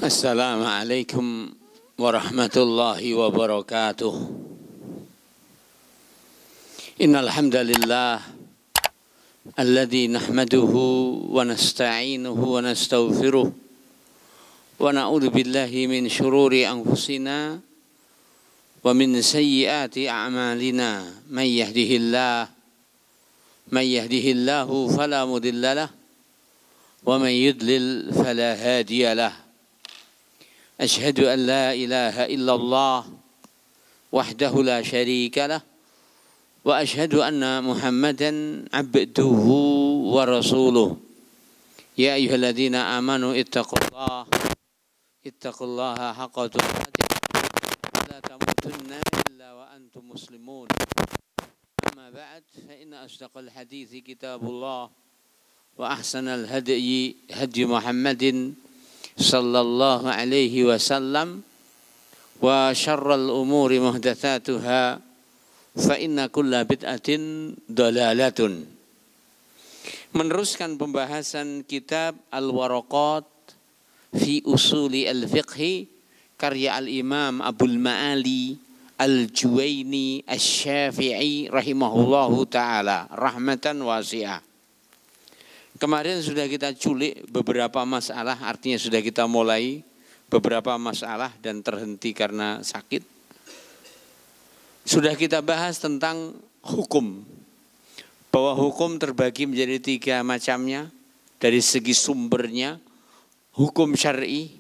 Assalamualaikum warahmatullahi wabarakatuh. Innal hamdalillah alladzi nahmaduhu wa nasta'inuhu wa nastaghfiruh wa na'udzu billahi min shururi anfusina wa min sayyiati a'malina may yahdihillahu fala mudilla lahu wa man yudlil fala hadiya lahu. أشهد أن لا إله إلا الله وحده لا شريك له وأشهد أن محمدا عبده ورسوله يا أيها الذين آمنوا اتقوا الله حق تقاته ولا تموتن إلا وأنتم مسلمون أما بعد فإن أصدق الحديث كتاب الله وأحسن الهدي هدي محمد sallallahu alaihi wasallam wa syarral umuri muhdatsatuha fa inna kulla bid'atin dalalatun. Meneruskan pembahasan kitab Al-Waraqat fi Usuli Al-Fiqhi karya Al-Imam Abul Ma'ali Al-Juwaini Asy-Syafi'i rahimahullahu taala rahmatan wasi'ah. Kemarin sudah kita culik beberapa masalah, artinya sudah kita mulai beberapa masalah dan terhenti karena sakit. Sudah kita bahas tentang hukum, bahwa hukum terbagi menjadi 3 macamnya dari segi sumbernya. Hukum syar'i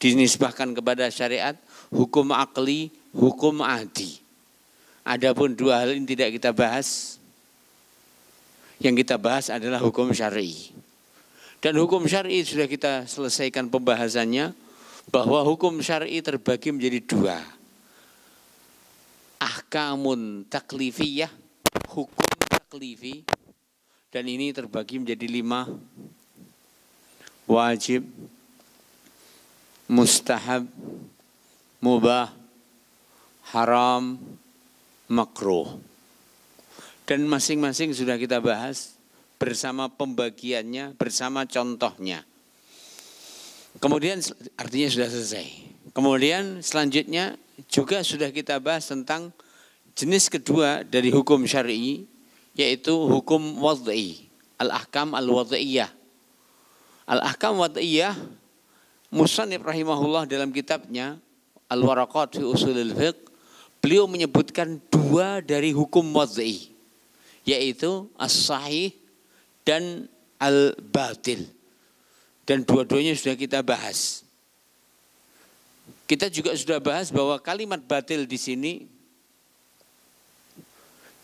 dinisbahkan kepada syariat, hukum akli, hukum adi. Adapun 2 hal ini tidak kita bahas. Yang kita bahas adalah hukum syar'i. Dan hukum syar'i sudah kita selesaikan pembahasannya, bahwa hukum syar'i terbagi menjadi 2. Ahkamun taklifiyah, hukum taklifi, dan ini terbagi menjadi 5. Wajib, mustahab, mubah, haram, makruh. Dan masing-masing sudah kita bahas bersama pembagiannya, bersama contohnya. Kemudian artinya sudah selesai. Kemudian selanjutnya juga sudah kita bahas tentang jenis kedua dari hukum syar'i, yaitu hukum wad'i, al-ahkam al-wad'iyah. Al-ahkam wad'iyah, Musannif rahimahullah dalam kitabnya Al-Waraqat fi Usulil Fiqh, beliau menyebutkan 2 dari hukum wad'i, yaitu as-sahih dan al-batil. Dan dua-duanya sudah kita bahas. Kita juga sudah bahas bahwa kalimat batil di sini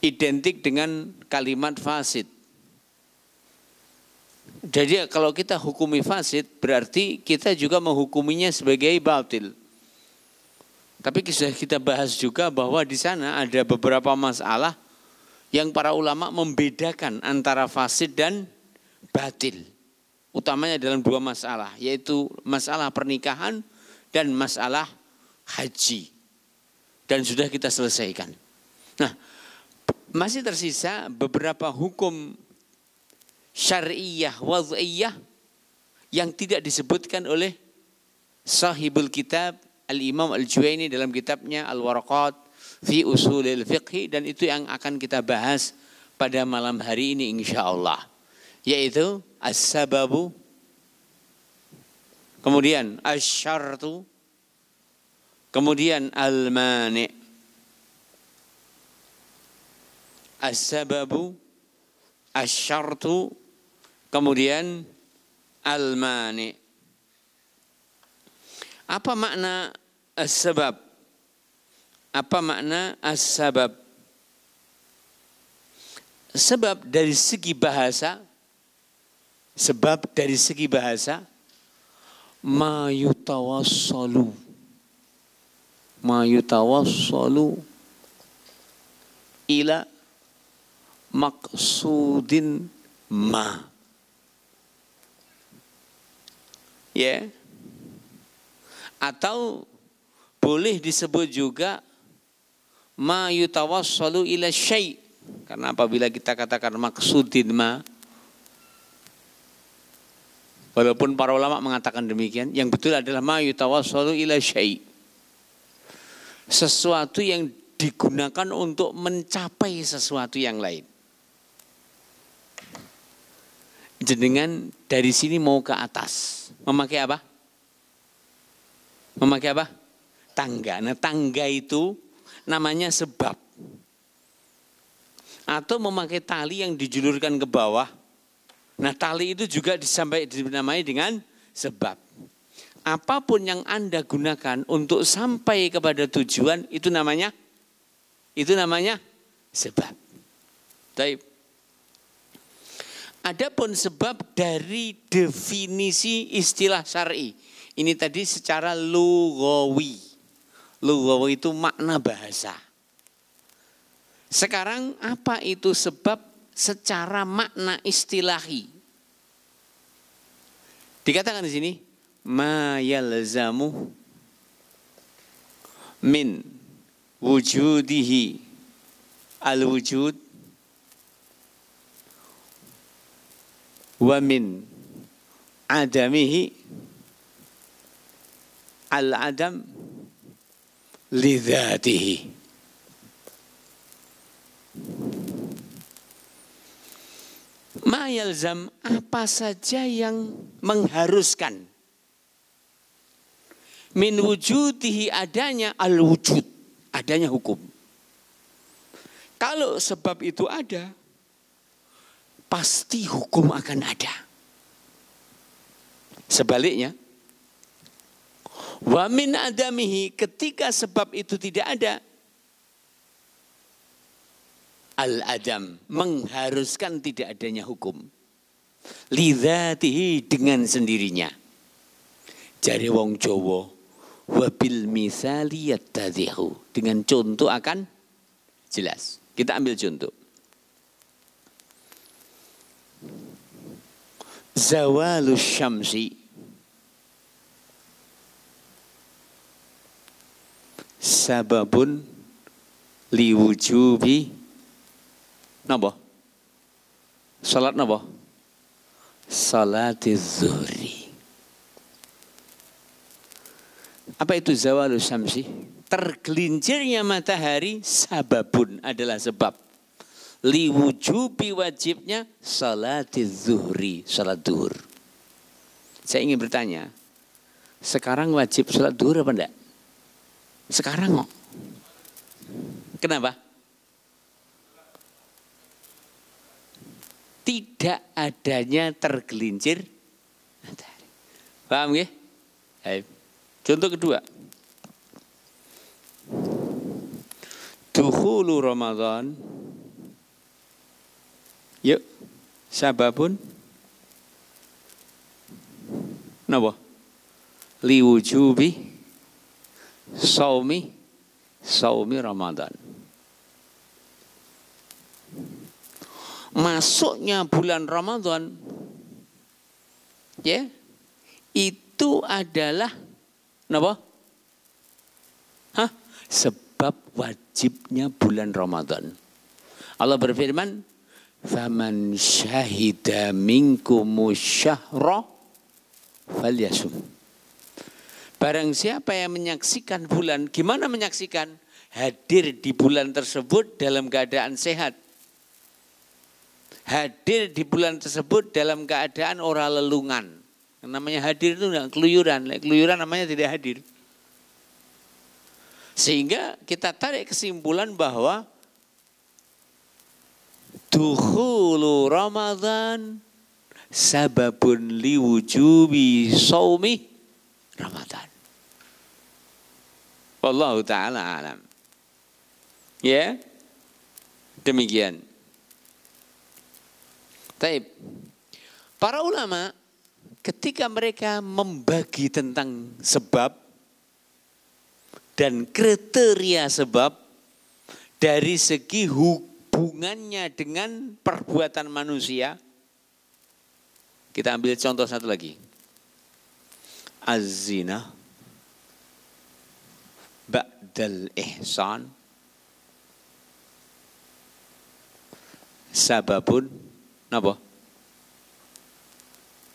identik dengan kalimat fasid. Jadi kalau kita hukumi fasid, berarti kita juga menghukuminya sebagai batil. Tapi sudah kita bahas juga bahwa di sana ada beberapa masalah yang para ulama membedakan antara fasid dan batil. Utamanya dalam 2 masalah, yaitu masalah pernikahan dan masalah haji. Dan sudah kita selesaikan. Nah, masih tersisa beberapa hukum syar'iyah wad'iyah yang tidak disebutkan oleh sahibul kitab Al-Imam Al-Juwaini dalam kitabnya Al-Waraqat fi Usulil Fiqhi, dan itu yang akan kita bahas pada malam hari ini insyaallah, yaitu as-sababu, kemudian asy-syartu, kemudian al-mani'. As-sababu, asy-syartu, kemudian al-mani'. Apa makna as-sabab? Apa makna as-sabab? Sebab dari segi bahasa, sebab dari segi bahasa, ma yutawassalu ila maksudin ma. Ya. Atau boleh disebut juga ma yutawassalu ila syai', karena apabila kita katakan maksudin ma, Walaupun para ulama mengatakan demikian, yang betul adalah ma yutawassalu ila syai'. Sesuatu yang digunakan untuk mencapai sesuatu yang lain. Jenengan dari sini mau ke atas, memakai apa? Memakai apa? Tangga. Nah, tangga itu namanya sebab. Atau memakai tali yang dijulurkan ke bawah. Nah, tali itu juga dinamai dengan sebab. Apapun yang Anda gunakan untuk sampai kepada tujuan itu namanya sebab. Baik. Adapun sebab dari definisi istilah syar'i. Ini tadi secara lughawi. Lughawi itu makna bahasa. Sekarang apa itu sebab secara makna istilahi? Dikatakan di sini ma yalzamu min wujudihi al-wujud wa min adamihi al-adam lidzatihi. Ma yalzam, apa saja yang mengharuskan. Min wujudihi, adanya al-wujud, adanya hukum. Kalau sebab itu ada, pasti hukum akan ada. Sebaliknya, wa min adamihi, ketika sebab itu tidak ada, al-adam, mengharuskan tidak adanya hukum. Lidzatihi, dengan sendirinya. Jari wong Jawa, wabil misali yattadhihu, dengan contoh akan jelas. Kita ambil contoh. Zawalus syamsi sababun liwujubi napa? Salat napa? Salatiz zuhri. Apa itu zawalus syamsi? Tergelincirnya matahari sababun, adalah sebab. Liwujubi, wajibnya salatiz zuhri, salat zuhur. Saya ingin bertanya, sekarang wajib salat zuhur apa enggak? Sekarang kok. Kenapa? Tidak adanya tergelincir matahari. Paham ya? Contoh kedua. Dukhulu Ramadan. Yuk, sababun napa? Liwujubi saumi Ramadan. Masuknya bulan Ramadan, ya, itu adalah napa? Sebab wajibnya bulan Ramadan. Allah berfirman, faman syahida minkumus syahra falyasum. Barang siapa yang menyaksikan bulan, gimana menyaksikan? Hadir di bulan tersebut dalam keadaan sehat. Hadir di bulan tersebut dalam keadaan ora lelungan. Yang namanya hadir itu enggak keluyuran. Keluyuran namanya tidak hadir. Sehingga kita tarik kesimpulan bahwa dukhulu Ramadan sababun liwujubi saumi Ramadan. Wallahu ta'ala alam. Ya, demikian. Taib. Para ulama ketika mereka membagi tentang sebab dan kriteria sebab dari segi hubungannya dengan perbuatan manusia, kita ambil contoh satu lagi. Az-zina ba'dal ihsan sababun napa?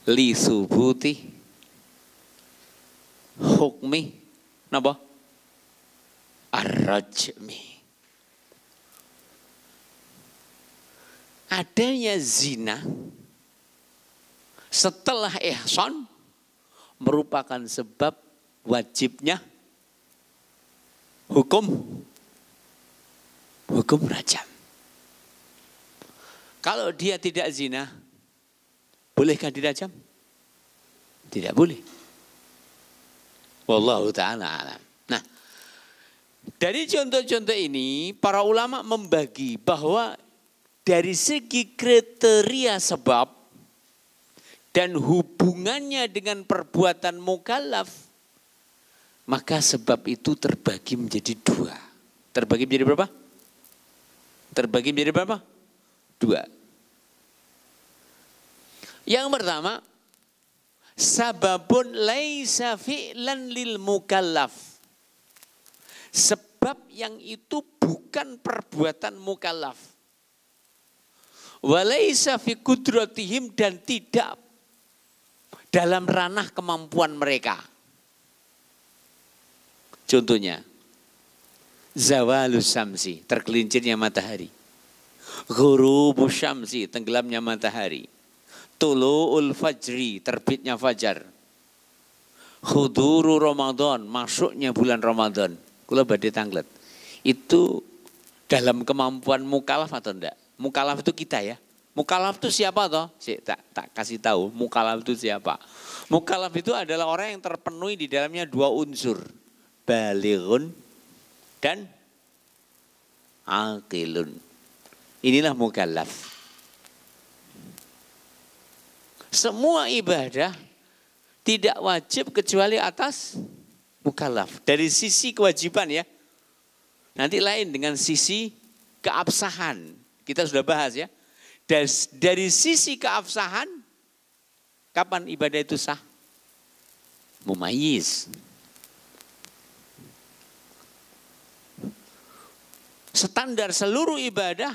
li subuti hukmi napa ar-rajmi. Adanya zina setelah ihsan merupakan sebab wajibnya hukum rajam. Kalau dia tidak zina, bolehkah dirajam? Tidak boleh. Wallahu ta'ala alam. Nah, dari contoh-contoh ini para ulama membagi bahwa dari segi kriteria sebab dan hubungannya dengan perbuatan mukallaf, maka sebab itu terbagi menjadi dua. Terbagi menjadi berapa? Terbagi menjadi berapa? Dua. Yang pertama, sababun laisa fi'lan lil mukallaf. Sebab yang itu bukan perbuatan mukallaf. Walaisa fi qudratihim, dan tidak dalam ranah kemampuan mereka. Contohnya, zawalus syamsi, tergelincirnya matahari. Ghurubus syamsi, tenggelamnya matahari. Tulu'ul fajri, terbitnya fajar. Huduru Ramadan, masuknya bulan Ramadan. Kula badhe tanglet. Itu dalam kemampuan mukallaf atau enggak? Mukallaf itu kita ya. Mukallaf itu siapa toh? Tak kasih tahu. Mukallaf itu siapa? Mukallaf itu adalah orang yang terpenuhi di dalamnya dua unsur. Balighun dan aqilun. Inilah mukallaf. Semua ibadah tidak wajib kecuali atas mukallaf. Dari sisi kewajiban ya. Nanti lain dengan sisi keabsahan. Kita sudah bahas ya. Dari sisi keabsahan, kapan ibadah itu sah? Mumayyiz. Standar seluruh ibadah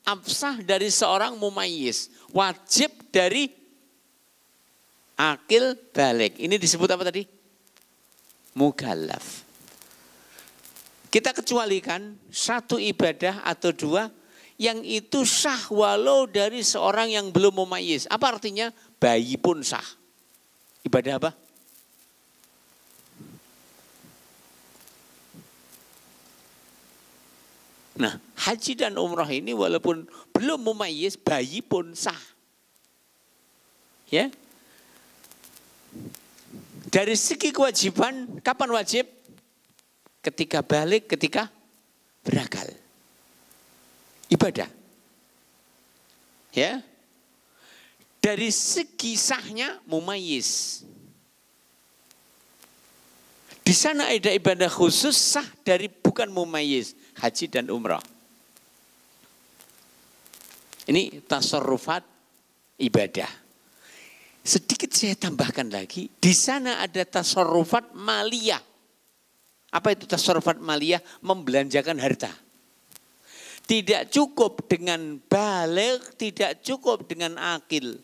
absah dari seorang mumayyiz. Wajib dari akil balik. Ini disebut apa tadi? Mukallaf. Kita kecualikan satu ibadah atau dua yang itu sah walau dari seorang yang belum mumayyiz. Apa artinya? Bayi pun sah. Ibadah apa? Nah, haji dan umrah ini walaupun belum mumayyiz, bayi pun sah. Ya. Dari segi kewajiban, kapan wajib? Ketika balik, ketika berakal. Ibadah. Ya. Dari segi sahnya mumayyiz. Di sana ada ibadah khusus sah dari bukan mumayyiz, haji dan umrah. Ini tasarrufat ibadah. Sedikit saya tambahkan lagi, di sana ada tasarrufat maliyah. Apa itu tasarrufat maliyah? Membelanjakan harta. Tidak cukup dengan baligh, tidak cukup dengan akil.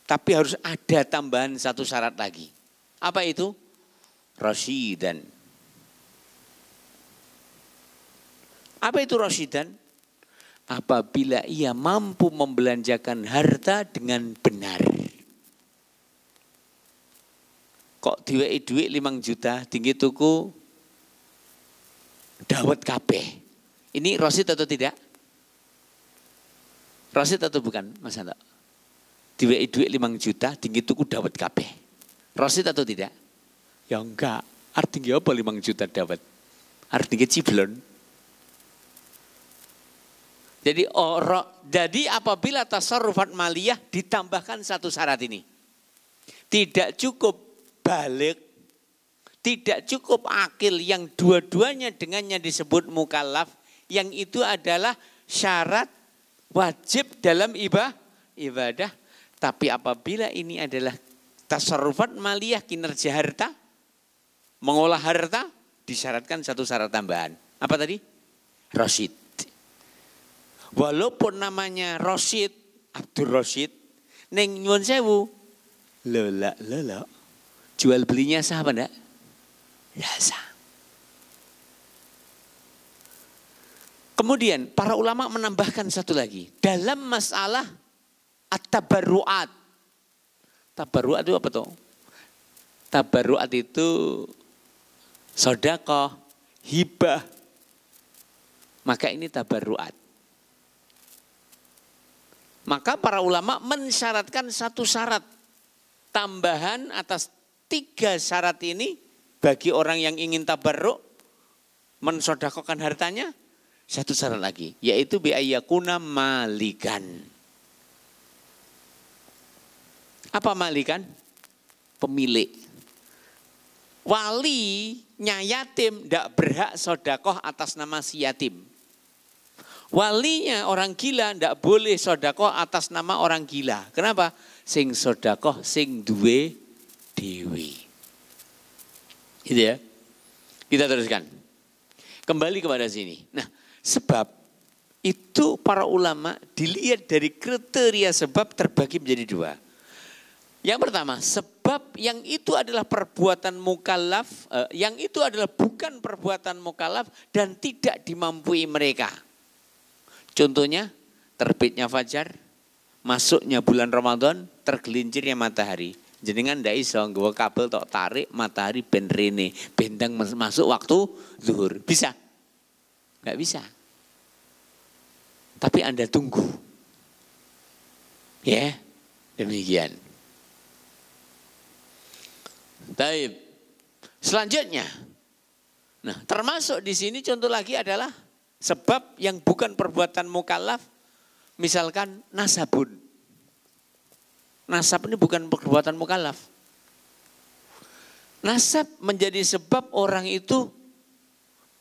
Tapi harus ada tambahan satu syarat lagi. Apa itu? Rasyidan. Apa itu rasyidan? Apabila ia mampu membelanjakan harta dengan benar. Kok diweki duit 5 juta, tinggi tuku dawet kabeh. Ini rasyid atau tidak? Rasyid atau bukan, Mas Anto? Diweki duit 5 juta, tinggi tuku dawet kabeh. Rasyid atau tidak? Ya enggak. Artinya apa 5 juta dawet? Artinya ciblon. Jadi apabila tasarrufat maliyah ditambahkan satu syarat ini. Tidak cukup balik, tidak cukup akil yang dua-duanya dengannya disebut mukallaf, yang itu adalah syarat wajib dalam ibadah. Tapi apabila ini adalah tasarrufat maliyah, kinerja harta, mengolah harta, disyaratkan satu syarat tambahan. Apa tadi? Rasyid. Walaupun namanya Rasyid, Abdul Rasyid, neng nyuwun sewu, Lola. Jual belinya sah apa enggak? Ya sah. Kemudian para ulama menambahkan satu lagi. Dalam masalah at-tabarru'at. Tabarru'at itu apa tuh? Tabarru'at itu sedekah, hibah. Maka ini tabarru'at. Maka para ulama mensyaratkan satu syarat. Tambahan atas 3 syarat ini bagi orang yang ingin tabarruk, mensedekahkan hartanya. Satu syarat lagi, yaitu bi'ayyakuna malikan. Apa malikan? Pemilik. Walinya yatim tidak berhak sedekah atas nama si yatim. Walinya orang gila tidak boleh sedekah atas nama orang gila. Kenapa? Sing sedekah sing duwe dewi. Gitu ya. Kita teruskan. Kembali kepada sini. Nah, sebab itu para ulama dilihat dari kriteria sebab terbagi menjadi 2. Yang pertama, sebab yang itu adalah perbuatan mukallaf, yang itu adalah bukan perbuatan mukallaf dan tidak dimampui mereka. Contohnya, terbitnya fajar, masuknya bulan Ramadan, tergelincirnya matahari. Jenengan ndak iso nggawa kabel tok tarik matahari ben rene, bentang masuk waktu zuhur. Bisa? Nggak bisa. Tapi Anda tunggu. Ya, demikian. Baik. Selanjutnya. Nah, termasuk di sini contoh lagi adalah sebab yang bukan perbuatan mukallaf. Misalkan nasabun. Nasab ini bukan perbuatan mukallaf. Nasab menjadi sebab orang itu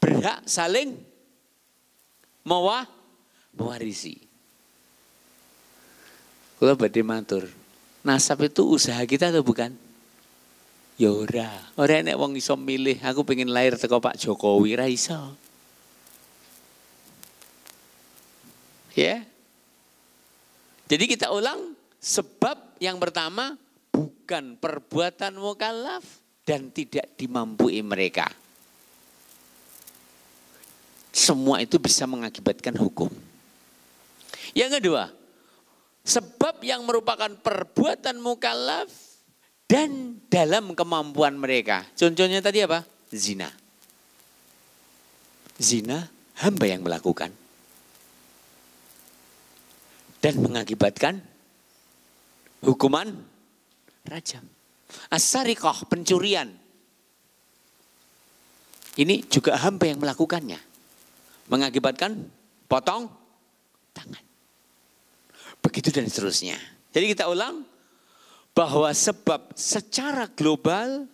berhak saling mewarisi. Kalau badhe matur, nasab itu usaha kita atau bukan? Ya ora. Ora nek wong iso milih, aku pengen lahir teko Pak Jokowi, ra iso. Ya. Jadi kita ulang, sebab yang pertama bukan perbuatan mukallaf dan tidak dimampui mereka. Semua itu bisa mengakibatkan hukum. Yang kedua, sebab yang merupakan perbuatan mukallaf dan dalam kemampuan mereka. Contohnya tadi apa? Zina. Zina hamba yang melakukan. Dan mengakibatkan hukuman rajam. As-sariqah, pencurian. Ini juga hamba yang melakukannya. Mengakibatkan potong tangan. Begitu dan seterusnya. Jadi kita ulang bahwa sebab secara global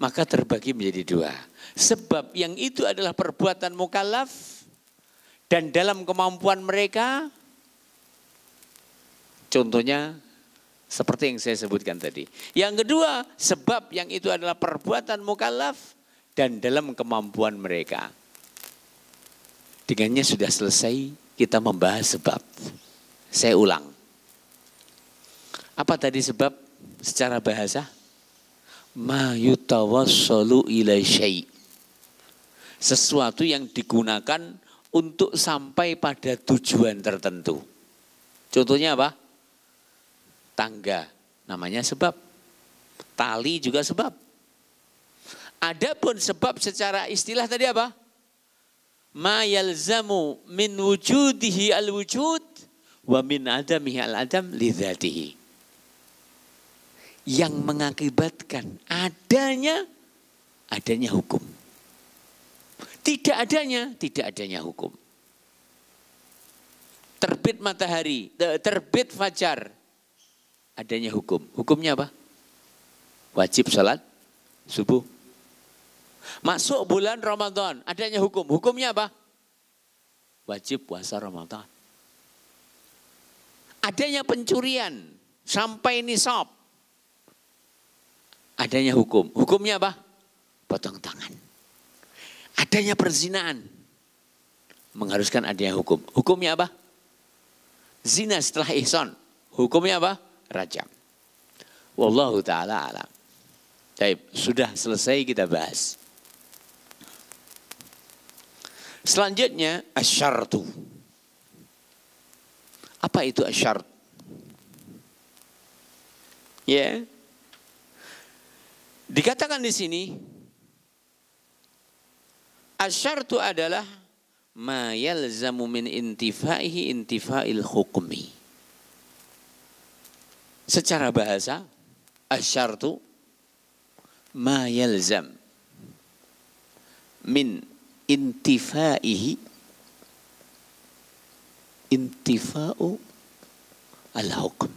maka terbagi menjadi 2. Sebab yang itu adalah perbuatan mukallaf dan dalam kemampuan mereka. Contohnya seperti yang saya sebutkan tadi. Yang kedua, sebab yang itu adalah perbuatan mukallaf dan dalam kemampuan mereka. Dengannya sudah selesai kita membahas sebab. Saya ulang. Apa tadi sebab secara bahasa? Ma yutawassalu ilai syai'. Sesuatu yang digunakan untuk sampai pada tujuan tertentu. Contohnya apa? Tangga, namanya sebab. Tali juga sebab. Adapun sebab secara istilah tadi apa? Ma yalzamu min wujudihi al-wujud wa min adamihi al-adam lidzatihi. Yang mengakibatkan adanya hukum. Tidak adanya hukum. Terbit matahari, terbit fajar, adanya hukum. Hukumnya apa? Wajib salat subuh. Masuk bulan Ramadan, adanya hukum. Hukumnya apa? Wajib puasa Ramadan. Adanya pencurian sampai nisab, adanya hukum. Hukumnya apa? Potong tangan. Adanya perzinaan, mengharuskan adanya hukum. Hukumnya apa? Zina setelah ihsan. Hukumnya apa? Rajam. Wallahu ta'ala alam. Baik, sudah selesai kita bahas. Selanjutnya asyartu. Apa itu asyart? Ya. Dikatakan di sini asyartu adalah ma yalzamu min intifaihi intifail hukmi. Secara bahasa asyartu ma yalzam min intifaihi intifa'u al-hukm.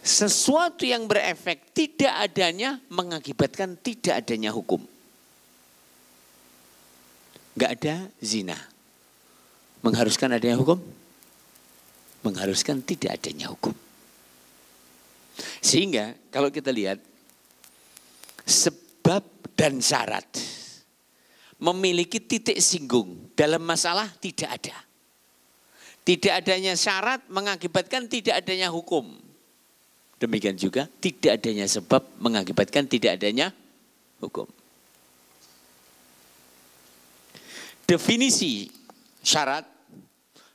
Sesuatu yang berefek tidak adanya mengakibatkan tidak adanya hukum. Gak ada zina. Mengharuskan adanya hukum? Mengharuskan tidak adanya hukum. Sehingga kalau kita lihat sebab dan syarat memiliki titik singgung dalam masalah tidak ada. Tidak adanya syarat mengakibatkan tidak adanya hukum. Demikian juga tidak adanya sebab mengakibatkan tidak adanya hukum. Definisi syarat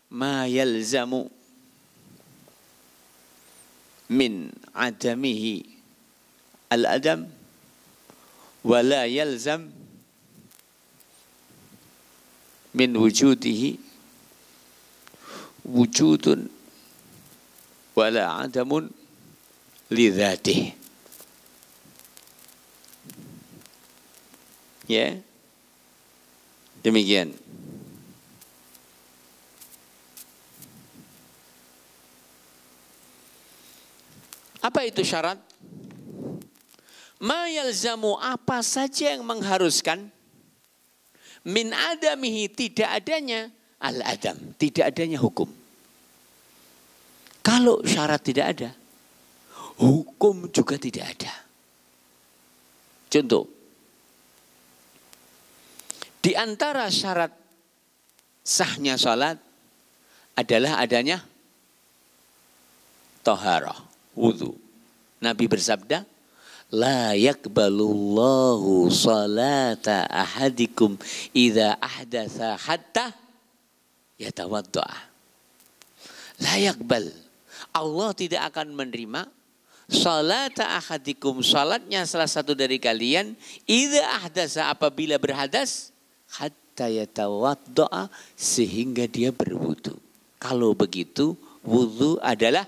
ma yalzamu min adamihi al-adam wa la yalzam min wujudihi wujudun wa la adamun lidzatih. Ya. Demikian. Apa itu syarat? Ma yalzamu, apa saja yang mengharuskan, min adamihi, tidak adanya, al-adam, tidak adanya hukum. Kalau syarat tidak ada, hukum juga tidak ada. Contoh, di antara syarat sahnya salat adalah adanya taharah, wudu. Nabi bersabda, la yakbalullahu salata ahadikum idza ahdatsa hatta yatawaddaa. La yakbal. Allah tidak akan menerima salata ahadikum, salatnya salah satu dari kalian, idza ahdatsa, apabila berhadas, hatta yatawaddaa, sehingga dia berwudu. Kalau begitu, wudu adalah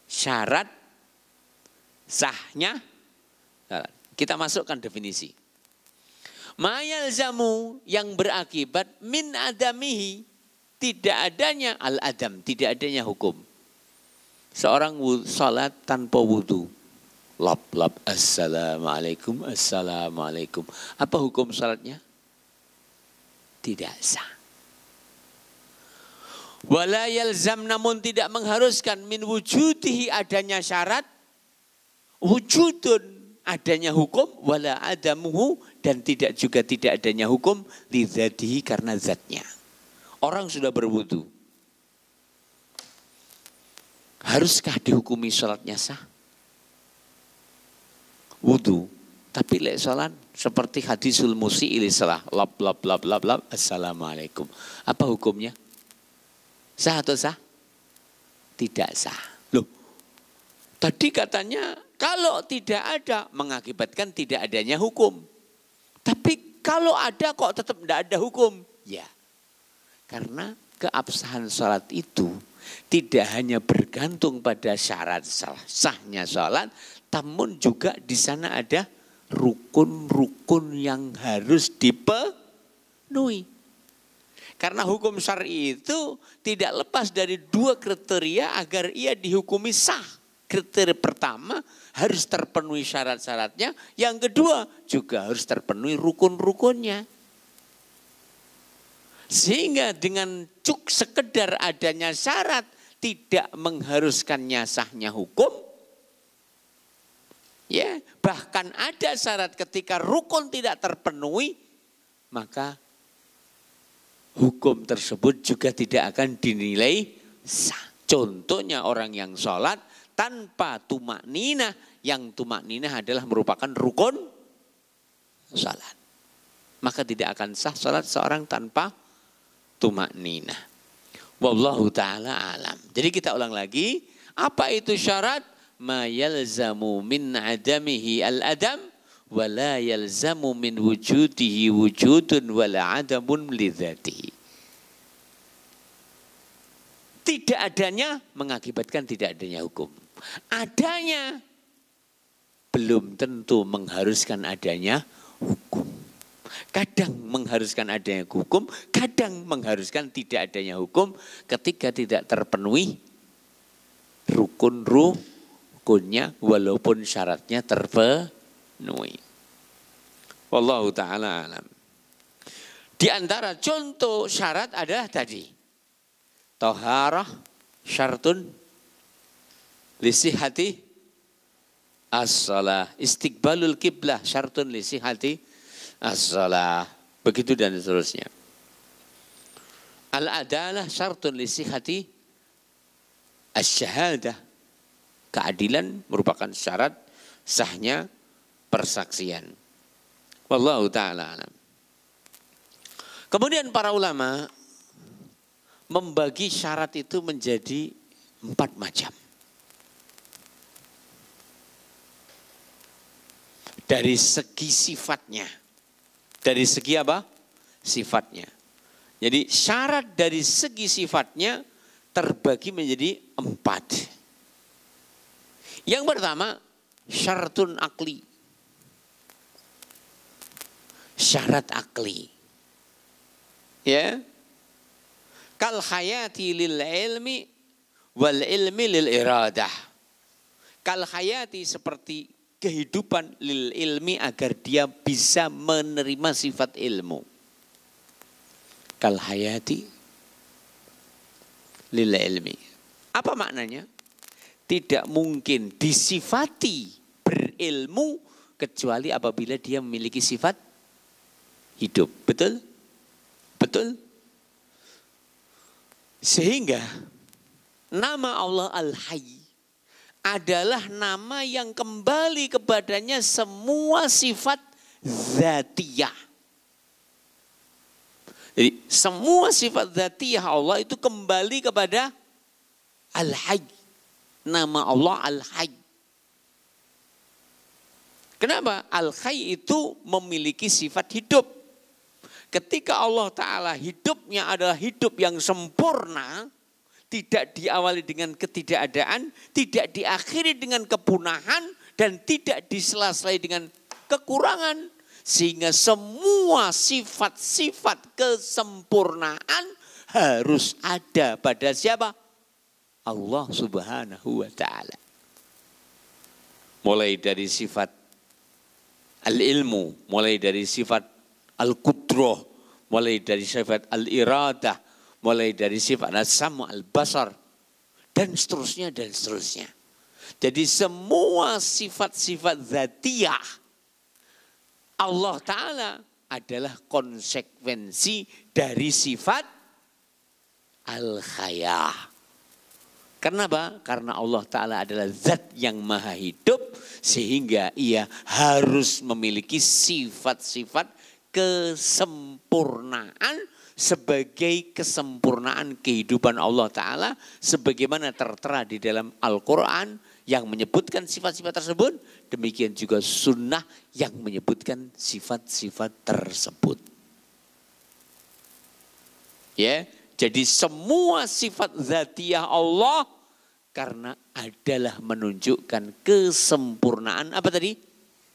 syarat sahnya salat. Kita masukkan definisi. Ma yalzamu, yang berakibat, min adamihi, tidak adanya al-adam, tidak adanya hukum. Seorang salat tanpa wudu, lap-lap, assalamualaikum, assalamualaikum. Apa hukum salatnya? Tidak sah. Wala yalzam, namun tidak mengharuskan, min wujudihi, adanya syarat, wujudun, adanya hukum, wala adamuhu, dan tidak juga tidak adanya hukum, lidzatihi, karena zatnya. Orang sudah berwudu, haruskah dihukumi sholatnya sah? Wudu, tapi lek sholat seperti hadisul musi'il salah, lap lap lap lap lap, assalamualaikum. Apa hukumnya? Sah atau sah? Tidak sah. Loh, tadi katanya kalau tidak ada mengakibatkan tidak adanya hukum. Tapi kalau ada kok tetap tidak ada hukum? Ya, karena keabsahan sholat itu tidak hanya bergantung pada syarat sahnya sholat, namun juga di sana ada rukun-rukun yang harus dipenuhi. Karena hukum syar'i itu tidak lepas dari dua kriteria agar ia dihukumi sah. Kriteria pertama harus terpenuhi syarat-syaratnya, yang kedua juga harus terpenuhi rukun-rukunnya. Sehingga dengan sekedar adanya syarat tidak mengharuskannya sahnya hukum. Ya, bahkan ada syarat ketika rukun tidak terpenuhi, maka hukum tersebut juga tidak akan dinilai sah. Contohnya orang yang sholat tanpa tumak ninah, yang tumak ninah adalah merupakan rukun sholat. Maka tidak akan sah sholat seorang tanpa tumak ninah. Wallahu ta'ala alam. Jadi kita ulang lagi, apa itu syarat? Ma yalzamu min adamihi al-adam, wa la yalzamu min wujudihi wujudun wa la adamun lidzatihi. Tidak adanya mengakibatkan tidak adanya hukum. Adanya belum tentu mengharuskan adanya hukum. Kadang mengharuskan adanya hukum, kadang mengharuskan tidak adanya hukum ketika tidak terpenuhi rukunnya walaupun syaratnya terpenuhi. Wallahu ta'ala alam. Di antara contoh syarat adalah tadi. Taharah syartun lisihati as-salah. Istiqbalul qiblah syartun lisihati as-salah. Begitu dan seterusnya. Al-adalah syartun lisihati as-syahadah. Keadilan merupakan syarat sahnya persaksian. Wallahu ta'ala alam. Kemudian para ulama membagi syarat itu menjadi 4 macam. Dari segi sifatnya. Dari segi apa? Sifatnya. Jadi syarat dari segi sifatnya terbagi menjadi 4. Yang pertama, syartun akli. Syarat akli. Ya. Kal hayati lil ilmi wal ilmi lil iradah. Kal hayati seperti kehidupan lil ilmi agar dia bisa menerima sifat ilmu. Kal hayati lil ilmi. Apa maknanya? Tidak mungkin disifati berilmu kecuali apabila dia memiliki sifat hidup. Betul? Betul? Sehingga nama Allah Al-Hayy adalah nama yang kembali kepadanya semua sifat zatiyah. Jadi semua sifat zatiyah Allah itu kembali kepada Al-Hayy. Nama Allah Al-Hayy. Kenapa? Al-Hayy itu memiliki sifat hidup. Ketika Allah Ta'ala hidupnya adalah hidup yang sempurna, tidak diawali dengan ketidakadaan, tidak diakhiri dengan kepunahan, dan tidak disela-selai dengan kekurangan. Sehingga semua sifat-sifat kesempurnaan harus ada pada siapa? Allah Subhanahu wa Ta'ala. Mulai dari sifat al-ilmu, mulai dari sifat al-qudrah, mulai dari sifat al-iradah, mulai dari sifat al-samu, al-basar, dan seterusnya, dan seterusnya. Jadi semua sifat-sifat zatiyah Allah Ta'ala adalah konsekuensi dari sifat al-khayah. Kenapa? Karena Allah Ta'ala adalah zat yang maha hidup, sehingga ia harus memiliki sifat-sifat kesempurnaan sebagai kesempurnaan kehidupan Allah Ta'ala sebagaimana tertera di dalam Al-Quran yang menyebutkan sifat-sifat tersebut, demikian juga sunnah yang menyebutkan sifat-sifat tersebut. Ya, jadi semua sifat zatiyah Allah karena adalah menunjukkan kesempurnaan apa tadi?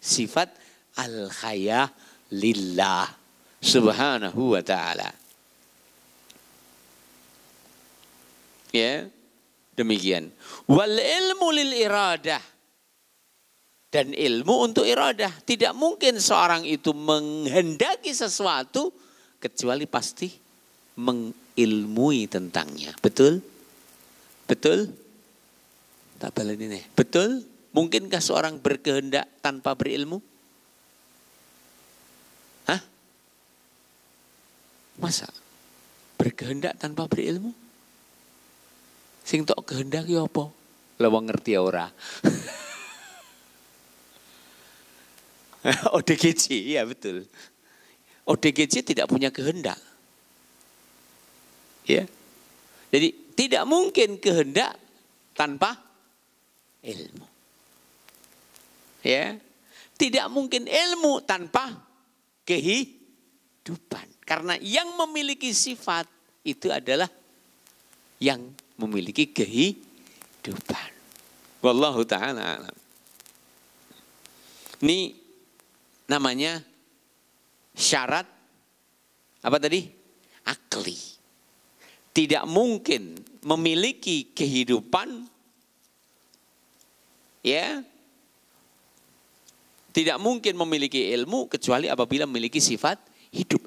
Sifat al-khayah lillah subhanahu wa ta'ala. Ya, demikian. Wal ilmu lil iradah. Dan ilmu untuk iradah. Tidak mungkin seorang itu menghendaki sesuatu kecuali pasti mengilmui tentangnya. Betul? Betul? Tak balen ini. Betul? Mungkinkah seorang berkehendak tanpa berilmu? Hah? Masa? Berkehendak tanpa berilmu. Sing tok kehendak ya apa? Lah wong ngerti ora. ODGJ, ya betul. ODGJ tidak punya kehendak. Ya. Jadi tidak mungkin kehendak tanpa ilmu. Ya. Tidak mungkin ilmu tanpa kehidupan. Karena yang memiliki sifat itu adalah yang memiliki kehidupan. Wallahu ta'ala alam. Ini namanya syarat apa tadi? Akli. Tidak mungkin memiliki kehidupan, ya. Tidak mungkin memiliki ilmu kecuali apabila memiliki sifat hidup.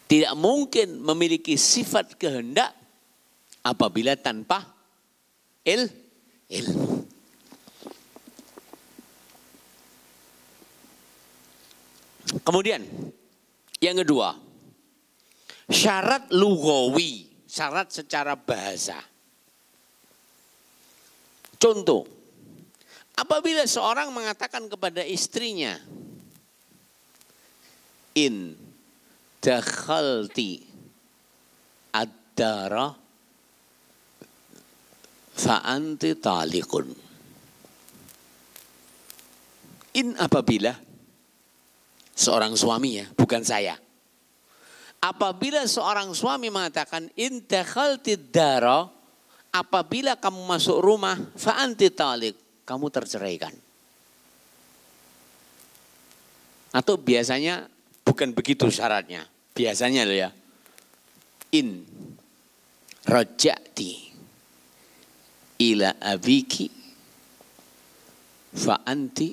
Tidak mungkin memiliki sifat kehendak apabila tanpa ilmu. Kemudian yang kedua, syarat lughawi, syarat secara bahasa. Contoh, apabila seorang mengatakan kepada istrinya, in dakhalti ad-dara fa anti taliqun. In apabila seorang suami, ya, bukan saya. Apabila seorang suami mengatakan in dakhalti ad-dara, apabila kamu masuk rumah fa anti taliq, kamu terceraikan. Atau biasanya bukan begitu syaratnya. Biasanya loh ya. In raja'ti ila abiki fa anti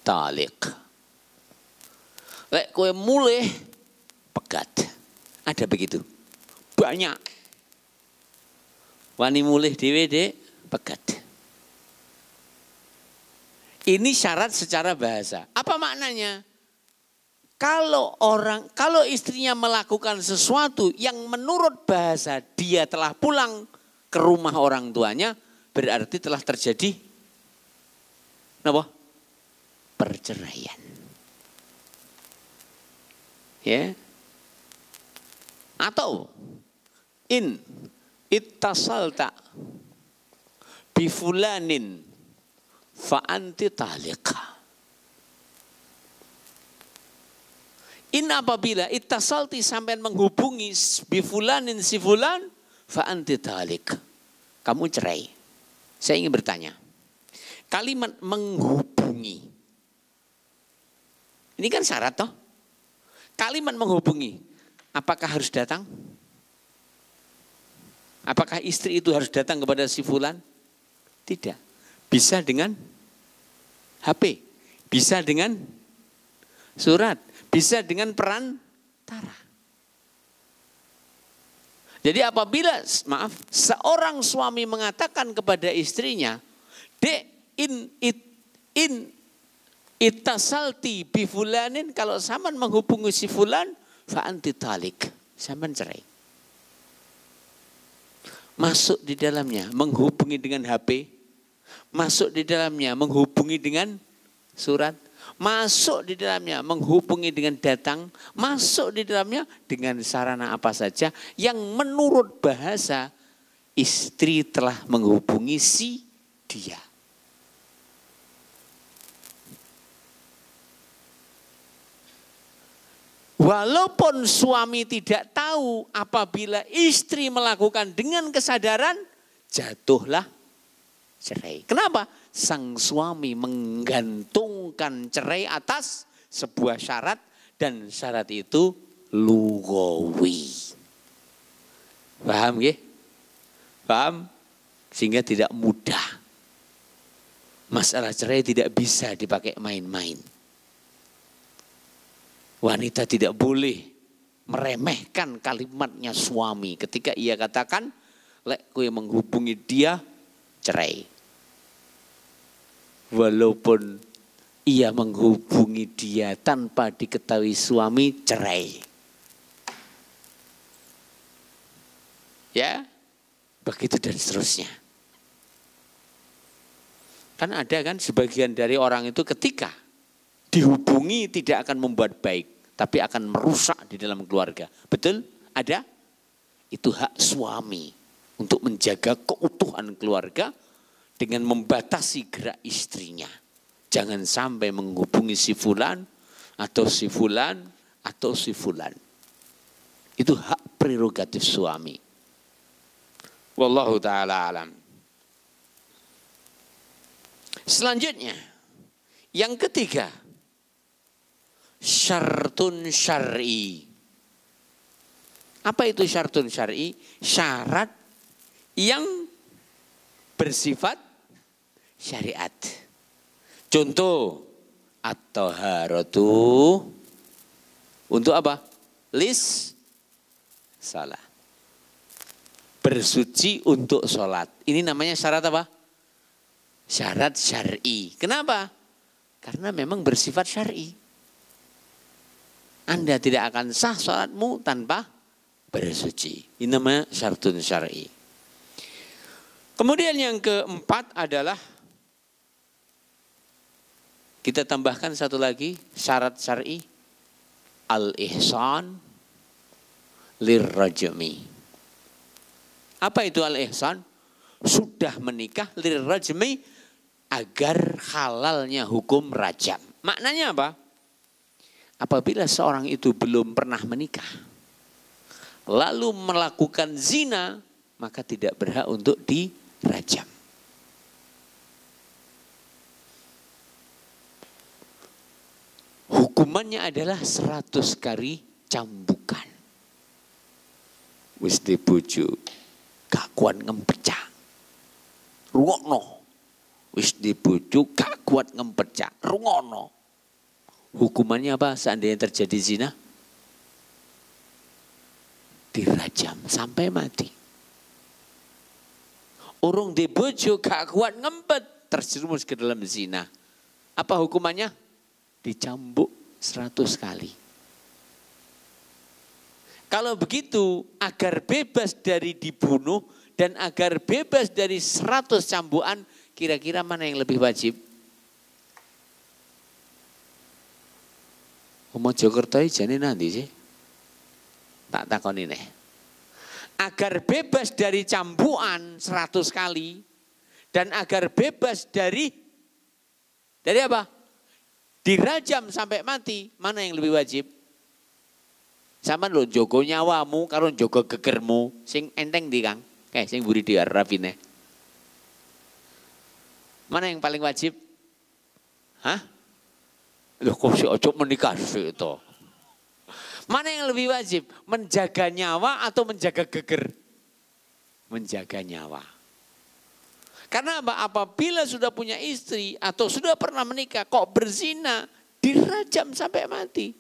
taliq. Lek kowe mulih pegat. Ada begitu. Banyak. Wani mulih dhewe Dek, pegat. Ini syarat secara bahasa. Apa maknanya? Kalau istrinya melakukan sesuatu yang menurut bahasa dia telah pulang ke rumah orang tuanya, berarti telah terjadi apa? Perceraian. Ya. Atau in ittasalta bi fulanin fa anti taliqa. In apabila ittasalti sampai menghubungi bifulanin si fulan fa anti talik. Kamu cerai. Saya ingin bertanya. Kalimat menghubungi. Ini kan syarat toh? Kalimat menghubungi. Apakah harus datang? Apakah istri itu harus datang kepada si fulan? Tidak. Bisa dengan HP. Bisa dengan surat. Bisa dengan perantara. Jadi apabila, seorang suami mengatakan kepada istrinya, Dek, in ittasalti bi fulanin, kalau saman menghubungi si fulan, fa anti talik, saman cerai. Masuk di dalamnya, menghubungi dengan HP, masuk di dalamnya, menghubungi dengan surat, masuk di dalamnya menghubungi dengan datang, masuk di dalamnya dengan sarana apa saja yang menurut bahasa istri telah menghubungi si dia. Walaupun suami tidak tahu, apabila istri melakukan dengan kesadaran, jatuhlah cerai. Kenapa? Sang suami menggantungkan cerai atas sebuah syarat, dan syarat itu lughawi. Paham ya? Paham? Sehingga tidak mudah. Masalah cerai tidak bisa dipakai main-main. Wanita tidak boleh meremehkan kalimatnya suami ketika ia katakan, lek kowe menghubungi dia, cerai. Walaupun ia menghubungi dia tanpa diketahui suami, cerai. Ya, begitu dan seterusnya. Kan ada kan sebagian dari orang itu ketika dihubungi tidak akan membuat baik, tapi akan merusak di dalam keluarga. Betul? Ada? Itu hak suami untuk menjaga keutuhan keluarga dengan membatasi gerak istrinya. Jangan sampai menghubungi si fulan atau si fulan atau si fulan. Itu hak prerogatif suami. Wallahu ta'ala alam. Selanjutnya, yang ketiga, syartun syar'i. Apa itu syartun syar'i? Syarat yang bersifat syariat. Contoh, at-taharatu untuk apa? Salah. Bersuci untuk sholat. Ini namanya syarat apa? Syarat syar'i. Kenapa? Karena memang bersifat syar'i. Anda tidak akan sah sholatmu tanpa bersuci. Ini namanya syartun syar'i. Kemudian yang keempat adalah kita tambahkan satu lagi syarat syar'i, al-ihsan lirrajmi. Apa itu al-ihsan? Sudah menikah lirrajmi, agar halalnya hukum rajam. Maknanya apa? Apabila seorang itu belum pernah menikah, lalu melakukan zina, maka tidak berhak untuk dirajam. Hukumannya adalah 100 kali cambukan. Wis dibojo, gak kuat ngempecah. Rungokno. Wis dibojo gak kuat ngempecah. Rungokno. Hukumannya apa seandainya terjadi zina? Dirajam sampai mati. Urung dibojo gak kuat ngempet, terjerumus ke dalam zina. Apa hukumannya? Dicambuk 100 kali. Kalau begitu, agar bebas dari dibunuh dan agar bebas dari 100 cambukan, kira-kira mana yang lebih wajib? Mojokerto jane nanti sih? Tak takoni nih. Agar bebas dari cambukan 100 kali dan agar bebas dari apa? Dirajam sampai mati, mana yang lebih wajib? Sama lo jogo nyawamu karo jogo gegermu, sing enteng di Kang. Kayak sing buri di Arafine. Mana yang paling wajib? Hah? Loh kok si ojo menikah sih itu? Mana yang lebih wajib? Menjaga nyawa atau menjaga geger? Menjaga nyawa. Karena apa? Apabila sudah punya istri atau sudah pernah menikah kok berzina, dirajam sampai mati.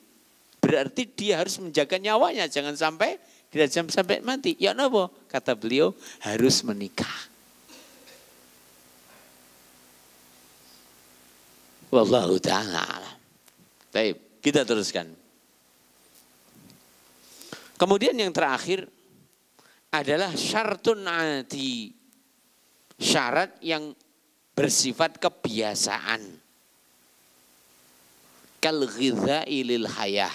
Berarti dia harus menjaga nyawanya, jangan sampai dirajam sampai mati. Ya napa? Kata beliau harus menikah. Wallahu ta'ala. Baik, kita teruskan. Kemudian yang terakhir adalah syartun ati. Syarat yang bersifat kebiasaan. Kal ghidha'i lil hayah.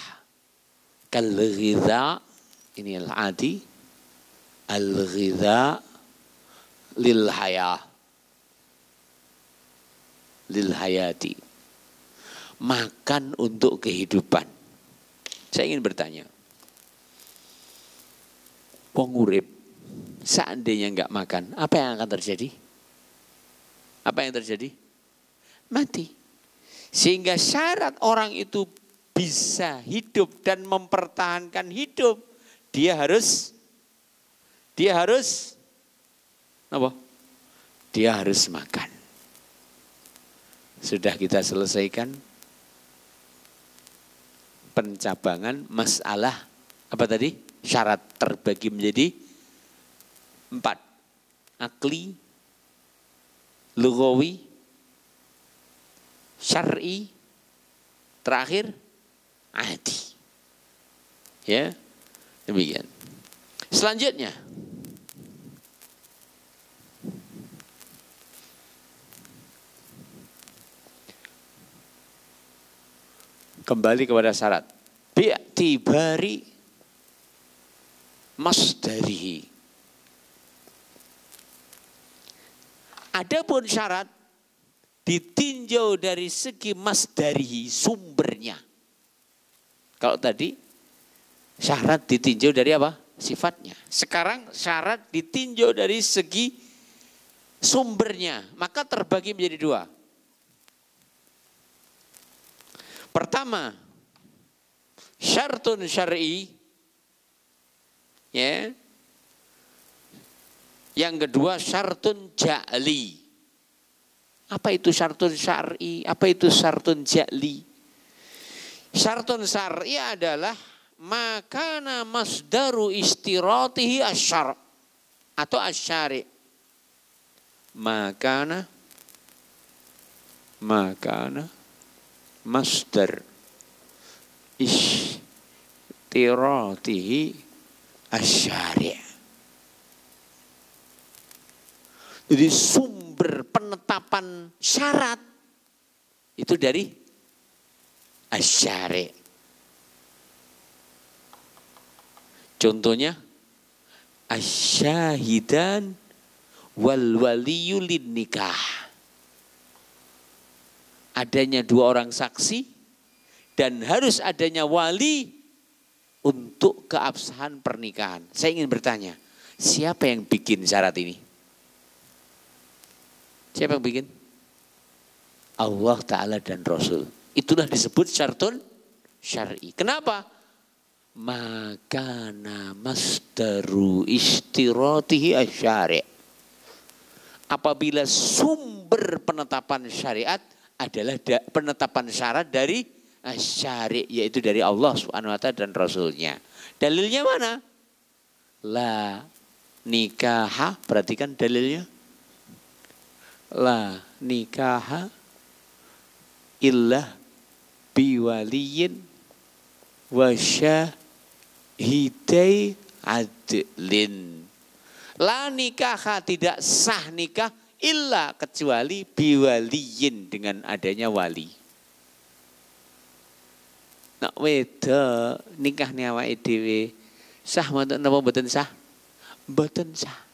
Kal ghidha' ini al-adi. Al-ghidha' lil hayah. Lil hayati. Makan untuk kehidupan. Saya ingin bertanya. Wong urip seandainya enggak makan, apa yang akan terjadi? Apa yang terjadi? Mati. Sehingga syarat orang itu bisa hidup dan mempertahankan hidup, dia harus apa? Dia harus makan. Sudah kita selesaikan pencabangan masalah apa tadi? Syarat terbagi menjadi 4. Akli, lughawi, syar'i, terakhir adi. Ya, demikian. Selanjutnya, kembali kepada syarat. Bi'tibari masdarihi. Adapun syarat ditinjau dari segi masdarihi, sumbernya. Kalau tadi syarat ditinjau dari apa? Sifatnya. Sekarang syarat ditinjau dari segi sumbernya. Maka terbagi menjadi dua. Pertama, syartun syar'i, ya. Yang kedua, syartun ja'li. Apa itu syartun syar'i? Apa itu syartun ja'li? Syartun syar'i adalah makana masdaru istiratihi asyar atau asyari. Makana masdar istiratihi asyari. Jadi sumber penetapan syarat itu dari asyari. Contohnya asyahidan wal waliyyu lin nikah. Adanya dua orang saksi dan harus adanya wali untuk keabsahan pernikahan. Saya ingin bertanya, siapa yang bikin syarat ini? Siapa yang bikin? Allah Ta'ala dan Rasul. Itulah disebut syartun syar'i. Kenapa? Makana masdaru istiratihi asyari'. Apabila sumber penetapan syariat adalah penetapan syarat dari asyari', yaitu dari Allah Subhanahu wa ta'ala dan Rasulnya. Dalilnya mana? La nikaha, perhatikan dalilnya. La nikaha illa biwaliyin wa syahidai adlin. La nikaha, tidak sah nikah illa kecuali biwaliyin, dengan adanya wali. Nak weda nikah ni awake dhewe sah mboten napa mboten sah? Mboten sah.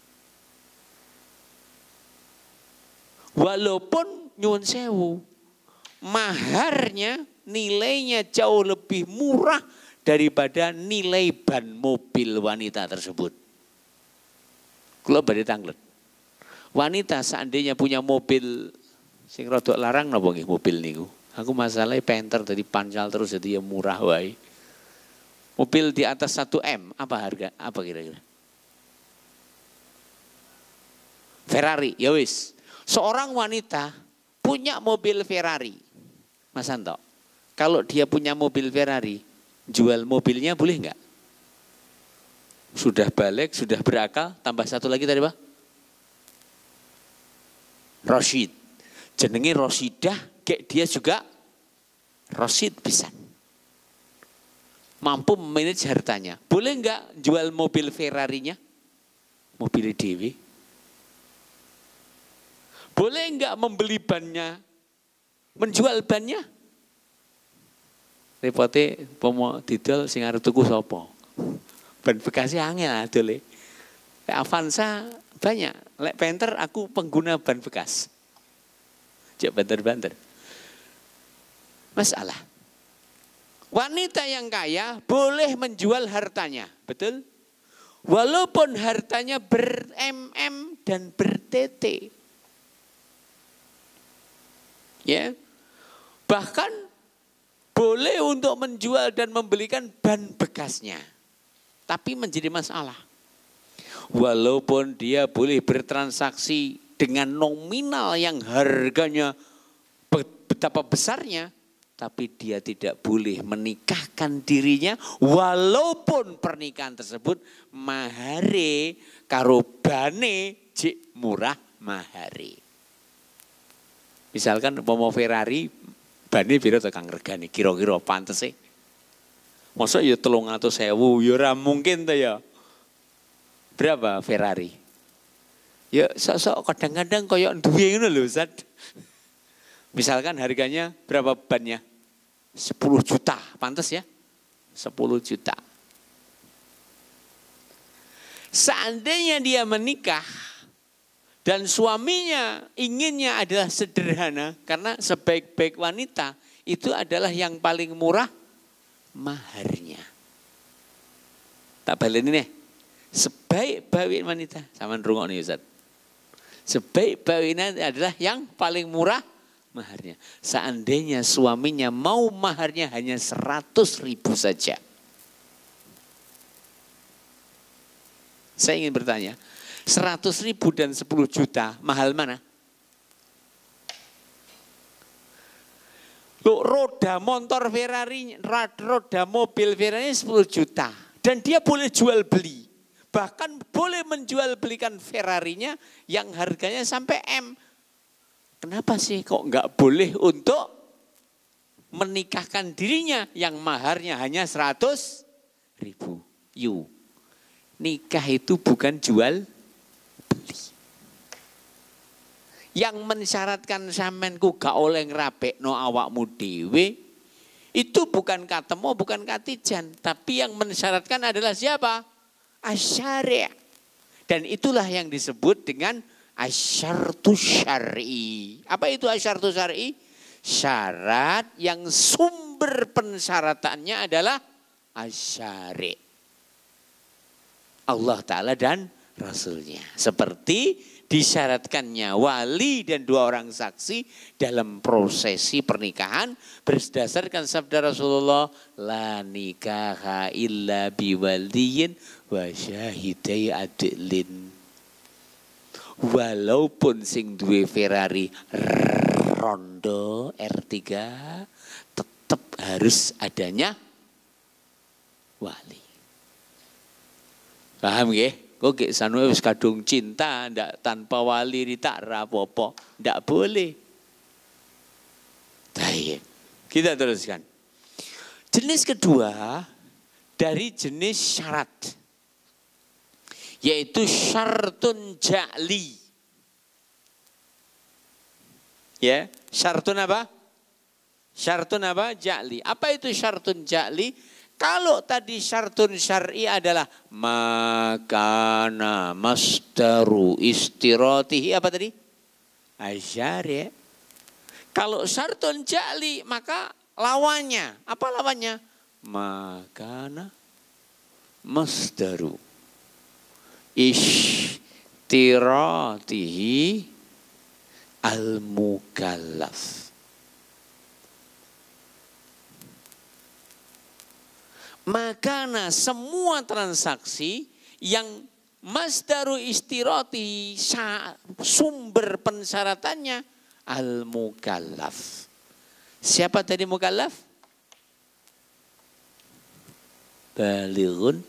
Walaupun nyuwun sewu, maharnya nilainya jauh lebih murah daripada nilai ban mobil wanita tersebut. Kula badhe tanglet. Wanita seandainya punya mobil sing rodok larang napa nggih mobil niku? Aku masalahnya penter tadi pancal terus jadi ya murah wae. Mobil di atas 1 M apa harga? Apa kira-kira? Ferrari, ya wis. Seorang wanita punya mobil Ferrari. Mas Anto, kalau dia punya mobil Ferrari, jual mobilnya boleh enggak? Sudah balik, sudah berakal, tambah satu lagi tadi Pak? Rosyid. Jenenge Rosyidah, kayak dia juga Rosyid pisan. Mampu memanage hartanya. Boleh enggak jual mobil Ferrarinya? Mobil dewi. Boleh enggak membeli bannya? Menjual bannya? Repote pomo didol sing arep tuku sapa? Ban bekasnya angel adole. Lek Avanza banyak. Lek Panther aku pengguna ban bekas. Cek banter-banter. Masalah. Wanita yang kaya boleh menjual hartanya, betul? Walaupun hartanya ber-MM dan ber-TT. Ya. Bahkan boleh untuk menjual dan membelikan ban bekasnya. Tapi menjadi masalah. Walaupun dia boleh bertransaksi dengan nominal yang harganya betapa besarnya, tapi dia tidak boleh menikahkan dirinya walaupun pernikahan tersebut mahare karo bane jik murah mahare. Misalkan umpama Ferrari Bani piro tekan regane kira-kira pantes sih. Masa ya 300.000 ya ora mungkin ta ya. Berapa Ferrari? Ya sok-sok kadang-kadang koyo duwe ngono lho Ustaz. Misalkan harganya berapa bannya? 10 juta, pantes ya? 10 juta. Seandainya dia menikah dan suaminya inginnya adalah sederhana, karena sebaik-baik wanita itu adalah yang paling murah maharnya. Tak balen ini, sebaik-baik wanita, sama nrungokne Ustaz. Sebaik-baik wanita adalah yang paling murah maharnya. Seandainya suaminya mau maharnya hanya 100.000 saja. Saya ingin bertanya, 100.000 dan 10 juta, mahal mana? Loh, roda motor Ferrari, roda mobil Ferrari 10 juta. Dan dia boleh jual beli. Bahkan boleh menjual belikan Ferrarinya yang harganya sampai M. Kenapa sih kok enggak boleh untuk menikahkan dirinya yang maharnya hanya 100.000? Nikah itu bukan jual beli. Yang mensyaratkan sampeanku gak oleh ngrapekno awakmu dhewe itu bukan katemu, bukan katijan, tapi yang mensyaratkan adalah siapa? Asy-syari'. Dan itulah yang disebut dengan asyartu syar'i. Apa itu asyartu syar'i? Syarat yang sumber pensyaratannya adalah asy-syari'. Allah Ta'ala dan Rasulnya. Seperti disyaratkannya wali dan 2 orang saksi dalam prosesi pernikahan berdasarkan sabda Rasulullah, la nikaha illa biwaliyin wa syahidai adlin. Walaupun sing duwe Ferrari Rondo R3 tetap harus adanya wali. Paham nggih? Kok gek sanu wis kadung cinta ndak tanpa wali ditak rapopo, ndak boleh. Baik. Kita teruskan. Jenis kedua dari jenis syarat yaitu syartun ja'li. Ya, syartun apa? Syartun apa? Ja'li. Apa itu syartun ja'li? Kalau tadi syartun syar'i adalah makana masdaru istiratihi apa tadi? Asyari'. Kalau syartun ja'li maka lawannya. Apa lawannya? Makana masdaru istiratihi al-mukallaf. Makana semua transaksi yang masdaru istirati sumber pensyaratannya al-mukallaf. Siapa tadi mukallaf? Balighun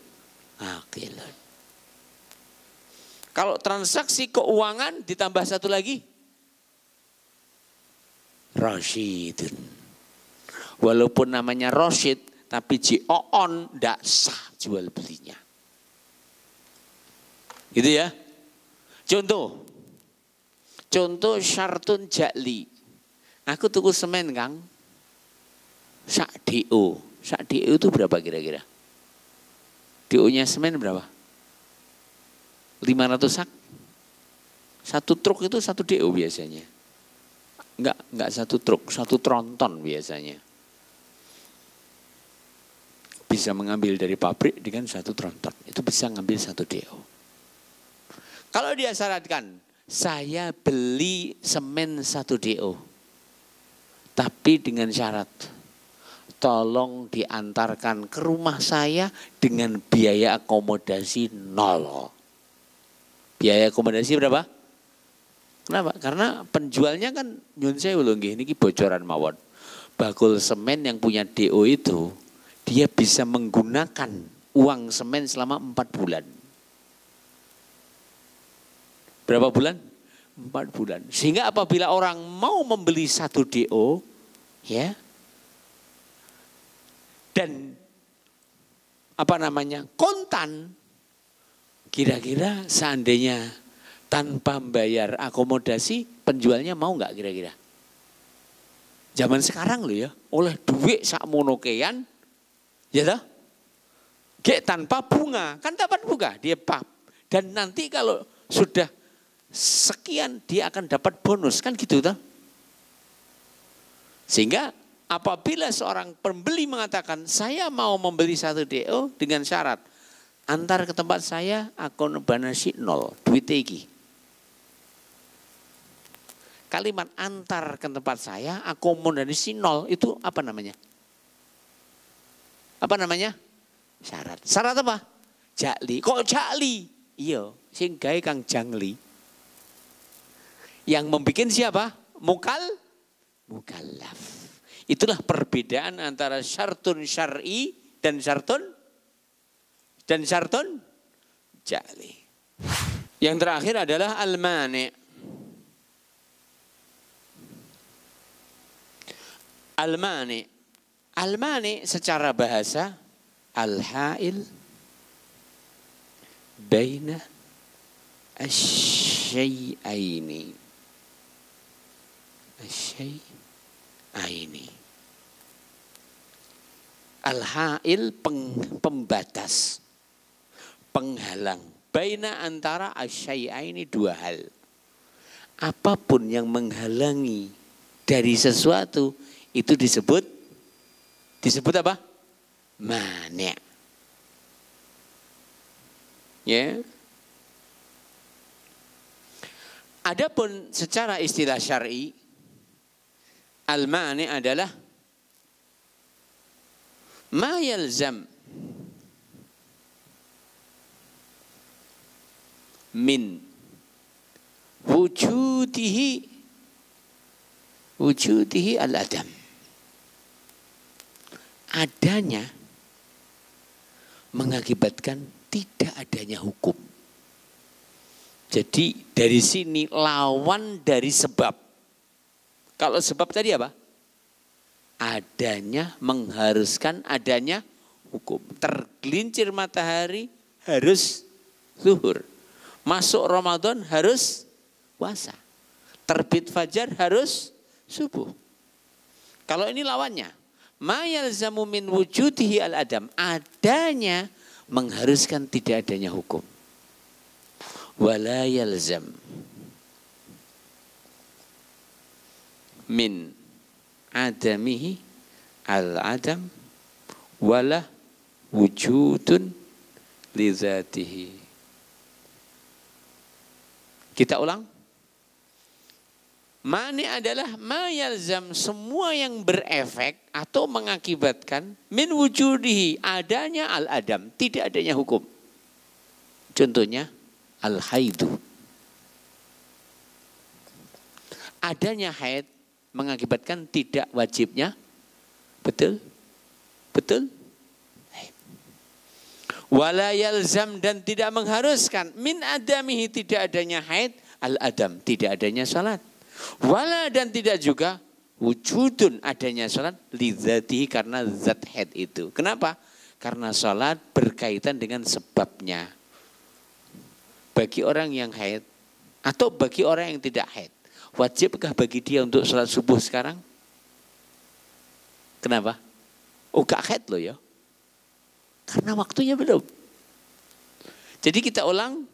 aqilun. Kalau transaksi keuangan ditambah satu lagi rasyidun. Walaupun namanya rasyid tapi ji'o'on ndak sah jual belinya. Gitu ya. Contoh syartun ja'li. Aku tuku semen Kang. Sak DO. Sak DO itu berapa kira-kira? DO-nya semen berapa? 500 sak. Satu truk itu 1 DO biasanya. Enggak 1 truk, 1 tronton biasanya. Bisa mengambil dari pabrik dengan 1 tronton. Itu bisa ngambil 1 DO. Kalau dia syaratkan, saya beli semen 1 DO. Tapi dengan syarat, tolong diantarkan ke rumah saya dengan biaya akomodasi 0. Biaya akomodasi berapa? Kenapa? Karena penjualnya kan nyun sewu lho nggih niki bocoran mawon. Bakul semen yang punya DO itu dia bisa menggunakan uang semen selama 4 bulan. Berapa bulan? 4 bulan. Sehingga apabila orang mau membeli 1 DO, Ya. Dan kontan, kira-kira seandainya tanpa bayar akomodasi, penjualnya mau nggak kira-kira? Zaman sekarang loh ya, oleh duit sakmono kean, ya toh? Gek tanpa bunga, kan dapat bunga, dia pap. Dan nanti kalau sudah sekian dia akan dapat bonus, kan gitu toh? Sehingga apabila seorang pembeli mengatakan saya mau membeli 1 DO dengan syarat antar ke tempat saya akun banasi 0, duit iki. Kalimat antar ke tempat saya akomodasi 0 itu apa namanya? Apa namanya? Syarat. Syarat apa? Jakli. Kok jakli? Iya, sing gawe Kang Jangli. Yang membikin siapa? Mukallaf. Itulah perbedaan antara syartun syar'i dan syartun ja'li. Yang terakhir adalah al-mani'. Al-mani'. Al-mani' secara bahasa al-ha'il baina asy-syai'aini. Asy-syai'aini. Al-ha'il pembatas, penghalang. Baina antara asy-syai'aini 2 hal. Apapun yang menghalangi dari sesuatu itu disebut apa? Mani'. Ya. Adapun secara istilah syar'i, al-mani' adalah ma yalzam min wujudihi al-adam. Adanya mengakibatkan tidak adanya hukum. Jadi dari sini lawan dari sebab. Kalau sebab tadi apa? Adanya mengharuskan adanya hukum. Tergelincir matahari harus zuhur. Masuk Ramadan harus puasa. Terbit fajar harus subuh. Kalau ini lawannya. Ma yalzamu min wujudihi al-adam. Adanya mengharuskan tidak adanya hukum. Wala yalzam min adamihi al-adam wala wujudun li zatihi. Kita ulang. Mani adalah ma yalzam, semua yang berefek atau mengakibatkan min wujudihi, adanya al-adam, tidak adanya hukum. Contohnya al-haidu. Adanya haid mengakibatkan tidak wajibnya. Betul? Betul? Wala yalzam, dan tidak mengharuskan min adamihi, tidak adanya haid, al-adam, tidak adanya salat. Wala, dan tidak juga wujudun, adanya salat, lidzatihi, karena zat haid itu. Kenapa? Karena salat berkaitan dengan sebabnya. Bagi orang yang haid atau bagi orang yang tidak haid, wajibkah bagi dia untuk salat subuh sekarang? Kenapa? Oh, gak haid loh ya. Karena waktunya belum. Jadi kita ulang,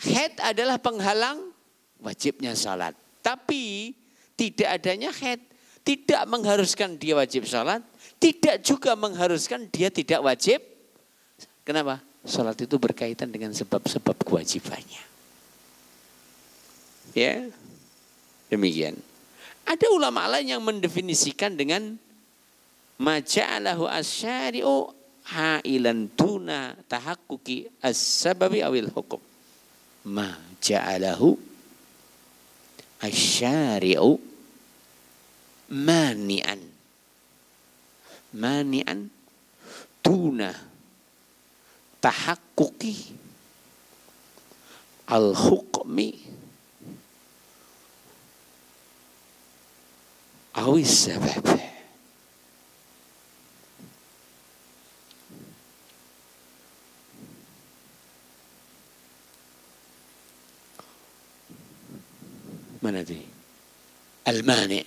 haid adalah penghalang wajibnya salat. Tapi tidak adanya haid tidak mengharuskan dia wajib salat, tidak juga mengharuskan dia tidak wajib. Kenapa? Salat itu berkaitan dengan sebab-sebab kewajibannya. Ya, demikian. Ada ulama lain yang mendefinisikan dengan maja'alahu asyari'u ha'ilan tuna tahakkuki as-sababi awil hukum. Maja'alahu asyari'u mani'an tuna tahakkuki al-hukmi awis sabab. Mana tadi? Al-mani'.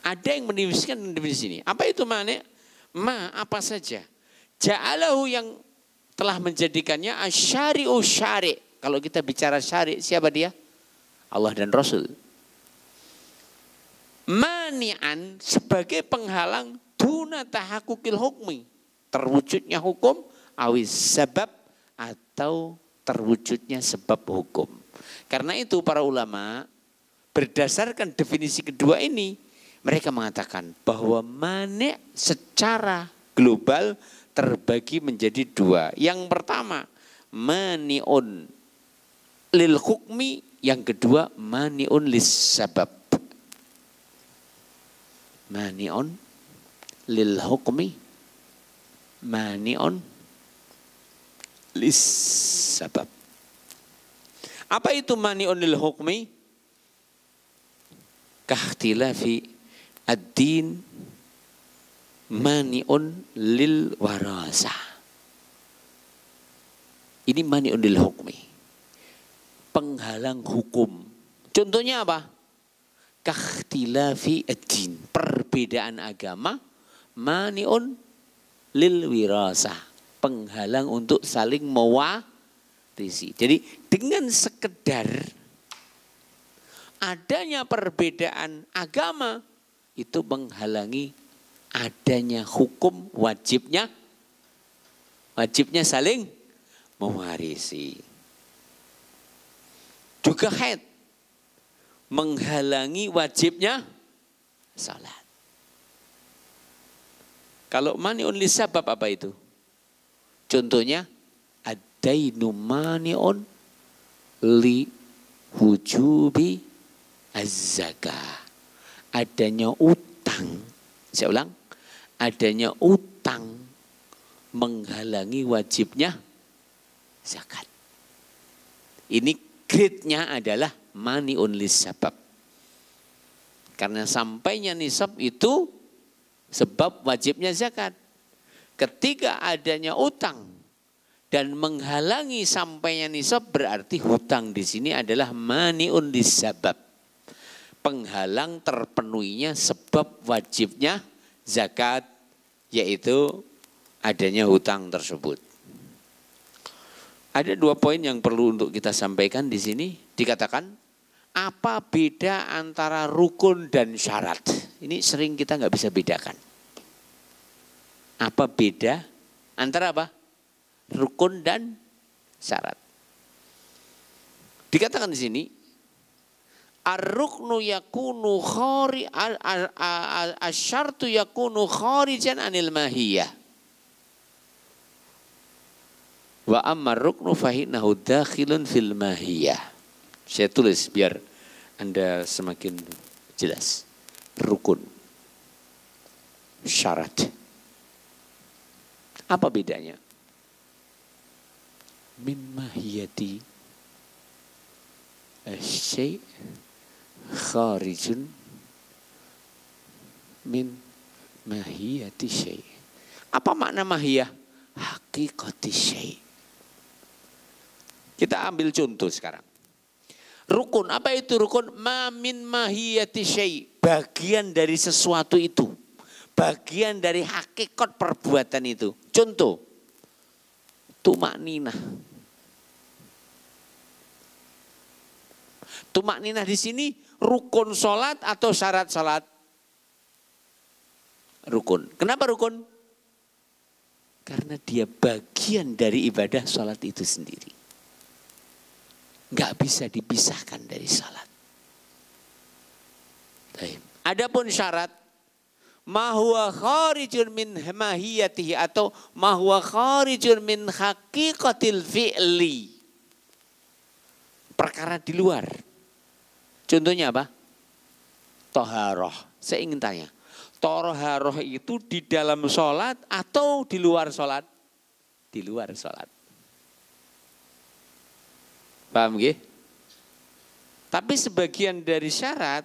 Ada yang mendefinisikan definisi ini. Apa itu mani'? Ma apa saja. Ja'alahu yang telah menjadikannya asyari'u syari'. Kalau kita bicara syari', siapa dia? Allah dan Rasul. Mani'an sebagai penghalang duna tahakukil hukmi. Terwujudnya hukum, awis sebab atau terwujudnya sebab hukum. Karena itu para ulama berdasarkan definisi kedua ini, mereka mengatakan bahwa mani' secara global terbagi menjadi dua. Yang pertama, mani'un lil hukmi, yang kedua mani'un lis sabab. Mani'un lil hukmi, mani'un lis sabab. Apa itu mani'un lil hukmi? Kahtilafi ad-din mani'un lil warasah. Ini mani'un lil hukmi. Penghalang hukum. Contohnya apa? Kahtilafi ad-din. Perbedaan agama. Mani'un lil wirasah. Penghalang untuk saling mewarisi. Jadi dengan sekedar adanya perbedaan agama itu menghalangi adanya hukum wajibnya saling mewarisi. Juga haid menghalangi wajibnya salat. Kalau mani'un li sabab apa itu? Contohnya ad-dainu mani'un li wujubi az-zakah. Adanya utang, saya ulang, adanya utang menghalangi wajibnya zakat. Ini grade-nya adalah mani'un lis sabab. Karena sampainya nisab itu sebab wajibnya zakat. Ketika adanya utang dan menghalangi sampainya nisab, berarti hutang di sini adalah mani'un lis sabab. Penghalang terpenuhinya sebab wajibnya zakat, yaitu adanya hutang tersebut. Ada dua poin yang perlu untuk kita sampaikan di sini. Dikatakan, apa beda antara rukun dan syarat? Ini sering kita nggak bisa bedakan. Apa beda antara apa? Rukun dan syarat. Dikatakan di sini, ar-ruknu yakunu khari asyartu yakunu kharijan anil mahiyah. Wa amma ruknu fahinahu dakhilun fil mahiyah. Saya tulis biar Anda semakin jelas. Rukun, syarat. Apa bedanya? Min mahiyati asy-syai' kharijun min mahiyati syai'. Apa makna mahiyah? Hakikati syai'. Kita ambil contoh sekarang. Rukun, apa itu rukun? Ma min mahiyati syai'. Bagian dari sesuatu itu. Bagian dari hakikat perbuatan itu. Contoh. Tumakninah. Tumakninah di sini rukun sholat atau syarat sholat? Rukun. Kenapa rukun? Karena dia bagian dari ibadah sholat itu sendiri. Nggak bisa dipisahkan dari sholat. Adapun syarat, mahuwa kharijun min mahiyatihi atau mahuwa kharijun min haqiqatil fi'li. Perkara di luar. Contohnya apa? Toharoh. Saya ingin tanya. Toharoh itu di dalam sholat atau di luar sholat? Di luar sholat. Paham gak? Tapi sebagian dari syarat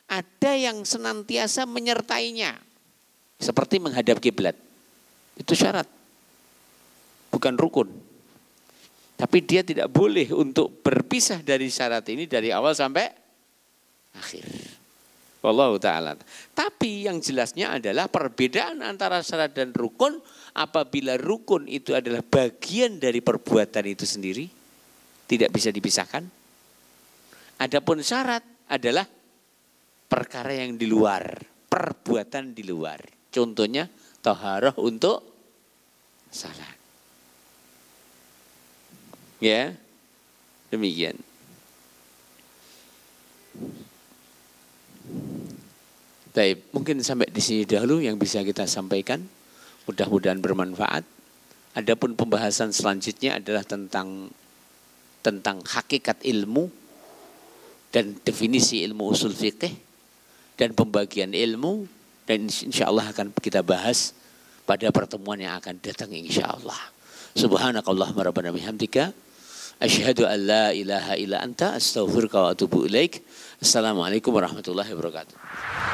ada yang senantiasa menyertainya. Seperti menghadap kiblat. Itu syarat. Bukan rukun. Tapi dia tidak boleh untuk berpisah dari syarat ini dari awal sampai akhir. Wallahu ta'ala. Tapi yang jelasnya adalah perbedaan antara syarat dan rukun, apabila rukun itu adalah bagian dari perbuatan itu sendiri, tidak bisa dipisahkan. Adapun syarat adalah perkara yang di luar, perbuatan di luar. Contohnya taharah untuk salat. Ya, demikian. Baik, mungkin sampai di sini dahulu yang bisa kita sampaikan. Mudah-mudahan bermanfaat. Adapun pembahasan selanjutnya adalah tentang hakikat ilmu dan definisi ilmu usul fikih dan pembagian ilmu, dan insya Allah akan kita bahas pada pertemuan yang akan datang insya Allah. Subhanakallahumma rabbana bihamdika asyhadu an la ilaha illa anta astaghfiruka wa atubu ilaik. Assalamualaikum warahmatullahi wabarakatuh.